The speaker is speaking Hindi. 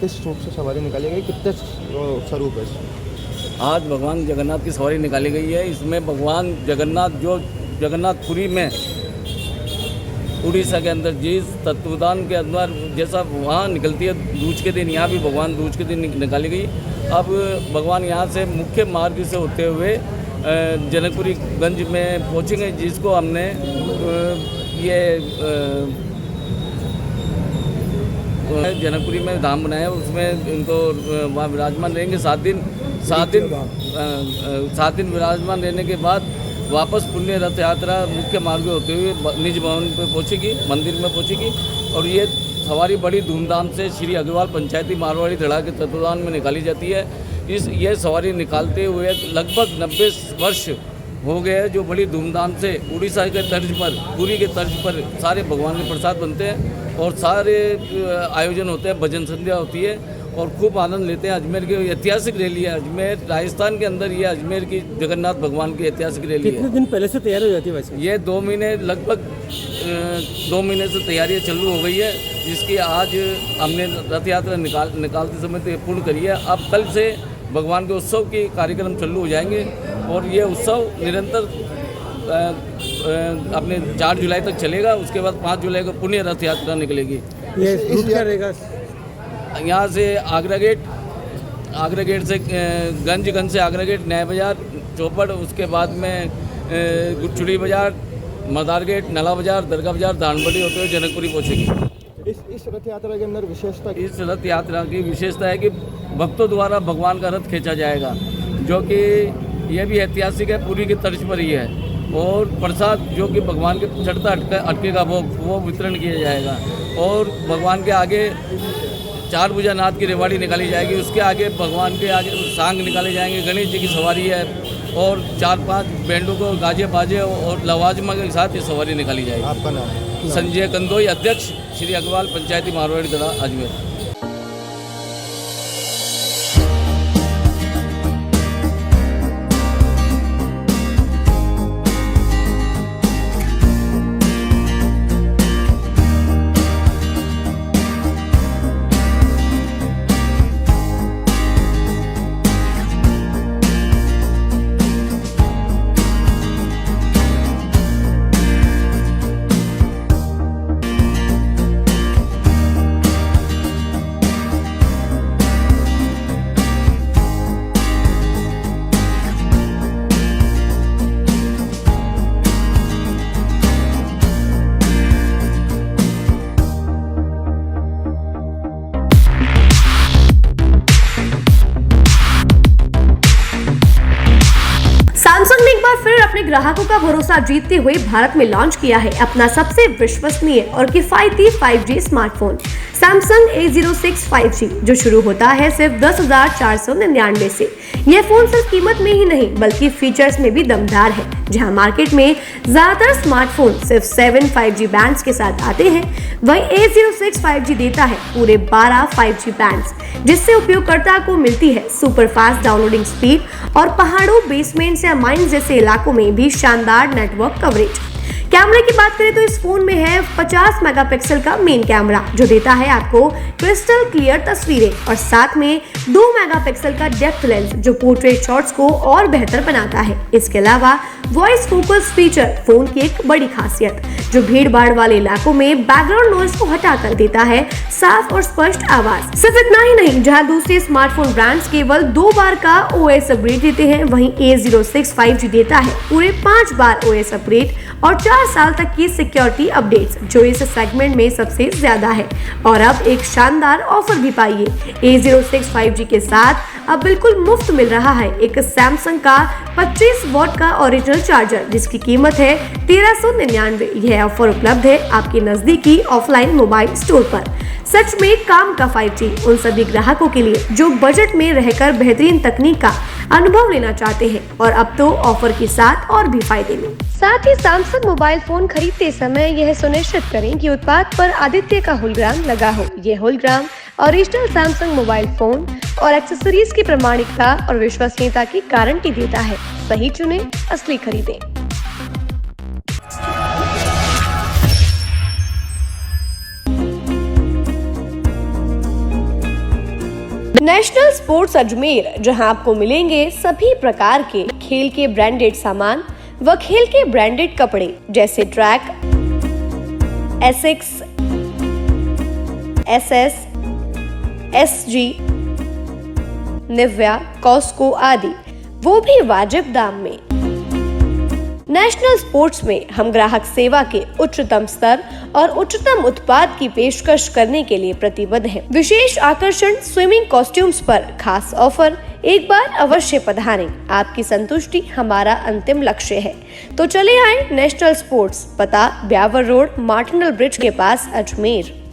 किस रूप से सवारी निकाली गई, कितने स्वरूप है इसमें? आज भगवान जगन्नाथ की सवारी निकाली गई है। इसमें भगवान जगन्नाथ जो जगन्नाथपुरी में उड़ीसा के अंदर जिस तत्वदान के अंदर जैसा वहाँ निकलती है दूज के दिन, यहाँ भी भगवान दूज के दिन निकाली गई। अब भगवान यहाँ से मुख्य मार्ग से होते हुए जनकपुरी गंज में पहुँचेंगे, जिसको हमने ये जनकपुरी में धाम बनाया, उसमें इनको वहाँ विराजमान रहेंगे 7 दिन। 7 दिन विराजमान रहने के बाद वापस पुण्य रथ यात्रा मुख्य मार्ग होते हुए निज भवन पर पहुँचेगी, मंदिर में पहुँचेगी। और ये सवारी बड़ी धूमधाम से श्री अग्रवाल पंचायती मारवाड़ी धड़ा के तत्वदान में निकाली जाती है। ये सवारी निकालते हुए लगभग 90 वर्ष हो गए हैं, जो बड़ी धूमधाम से उड़ीसा के तर्ज पर, पुरी के तर्ज पर सारे भगवान के प्रसाद बनते हैं और सारे आयोजन होते हैं, भजन संध्या होती है और खूब आनंद लेते हैं। अजमेर की ऐतिहासिक रैली है, अजमेर राजस्थान के अंदर ये अजमेर की जगन्नाथ भगवान की ऐतिहासिक रैली है। कितने दिन पहले से तैयार हो जाती है वैसे? ये 2 महीने, लगभग 2 महीने से तैयारियां चालू हो गई है, जिसकी आज हमने रथ यात्रा निकालते समय तो पूर्ण करी है। अब कल से भगवान के उत्सव के कार्यक्रम चालू हो जाएंगे और ये उत्सव निरंतर अपने 4 जुलाई तक चलेगा। उसके बाद 5 जुलाई को पुण्य रथ यात्रा निकलेगी। ये रूट क्या रहेगा? यहाँ से आगरा गेट से गंज से आगरा गेट, नया बाज़ार, चौपड़, उसके बाद में गुटचुड़ी बाज़ार, मदार गेट, नला बाज़ार, दरगाह बाज़ार, दानबड़ी होते हुए जनकपुरी पहुँचेगी। इस रथ यात्रा के अंदर विशेषता, इस रथ यात्रा की विशेषता है कि भक्तों द्वारा भगवान का रथ खींचा जाएगा, जो कि यह भी ऐतिहासिक है, पुरी की तर्ज पर ही है। और प्रसाद जो कि भगवान के चढ़ता अटकेगा वो वितरण किया जाएगा। और भगवान के आगे 4 भुजा नाथ की रेवाड़ी निकाली जाएगी, उसके आगे भगवान के आगे सांग निकाले जाएंगे। गणेश जी की सवारी है और 4-5 बैंडों को गाजे बाजे और लवाजमा के साथ ये सवारी निकाली जाएगी। आपका नाम? संजय कंदोई, अध्यक्ष श्री अग्रवाल पंचायती मारवाड़ी धड़ा अजमेर। सैमसंग ने एक बार फिर अपने ग्राहकों का भरोसा जीतते हुए भारत में लॉन्च किया है अपना सबसे विश्वसनीय और किफायती 5G smartphone Samsung A06 5G, जो शुरू होता है सिर्फ 10,499 से। यह फोन सिर्फ कीमत में ही नहीं बल्कि फीचर्स में भी दमदार है। जहां मार्केट में ज्यादातर स्मार्टफोन सिर्फ 7 5G बैंड्स के साथ आते हैं, वहीं A06 5G देता है पूरे 12 5G बैंड्स, जिससे उपयोगकर्ता को मिलती है सुपर फास्ट डाउनलोडिंग स्पीड और पहाड़ों, बेसमेंट्स या माइंस जैसे इलाकों में भी शानदार नेटवर्क कवरेज। कैमरे की बात करें तो इस फोन में है 50 मेगापिक्सल का मेन कैमरा, जो देता है आपको क्रिस्टल क्लियर तस्वीरें, और साथ में 2 मेगापिक्सल का डेप्थ लेंस, जो पोर्ट्रेट शॉट्स को और बेहतर बनाता है। इसके अलावा वॉइस फोकस फीचर फोन की एक बड़ी खासियत, जो भीड़ भाड़ वाले इलाकों में बैकग्राउंड नॉइज को हटाकर देता है साफ और स्पष्ट आवाज। सिर्फ इतना ही नहीं, जहां दूसरे स्मार्टफोन ब्रांड्स केवल 2 बार का OS अपग्रेड देते हैं, वहीं A06 5G देता है पूरे 5 बार OS अपग्रेड और 4 साल तक की सिक्योरिटी अपडेट्स, जो इस सेगमेंट में सबसे ज्यादा है। और अब एक शानदार ऑफर भी पाइए। A06 5G के साथ अब बिल्कुल मुफ्त मिल रहा है एक सैमसंग का 25 वॉट का ओरिजिनल चार्जर, जिसकी कीमत है 1399। यह ऑफर उपलब्ध है आपके नजदीकी ऑफलाइन मोबाइल स्टोर पर। सच में काम का 5G उन सभी ग्राहकों के लिए जो बजट में रहकर बेहतरीन तकनीक का अनुभव लेना चाहते हैं, और अब तो ऑफर के साथ और भी फायदे में। साथ ही सैमसंग मोबाइल फोन खरीदते समय यह सुनिश्चित करें कि उत्पाद पर आदित्य का होलोग्राम लगा हो। यह hologram original Samsung mobile phone और एक्सेसरीज की प्रामाणिकता और विश्वसनीयता की गारंटी देता है। सही चुनें, असली खरीदें। नेशनल स्पोर्ट्स अजमेर, जहां आपको मिलेंगे सभी प्रकार के खेल के ब्रांडेड सामान व खेल के ब्रांडेड कपड़े जैसे track, Asics, SS, SG, Nivia, Cosco आदि, वो भी वाजिब दाम में। नेशनल स्पोर्ट्स में हम ग्राहक सेवा के उच्चतम स्तर और उच्चतम उत्पाद की पेशकश करने के लिए प्रतिबद्ध हैं। विशेष आकर्षण स्विमिंग कॉस्ट्यूम्स पर खास ऑफर, एक बार अवश्य पधारें। आपकी संतुष्टि हमारा अंतिम लक्ष्य है। तो चले आए नेशनल स्पोर्ट्स, पता ब्यावर रोड, मार्टिनल ब्रिज के पास, अजमेर।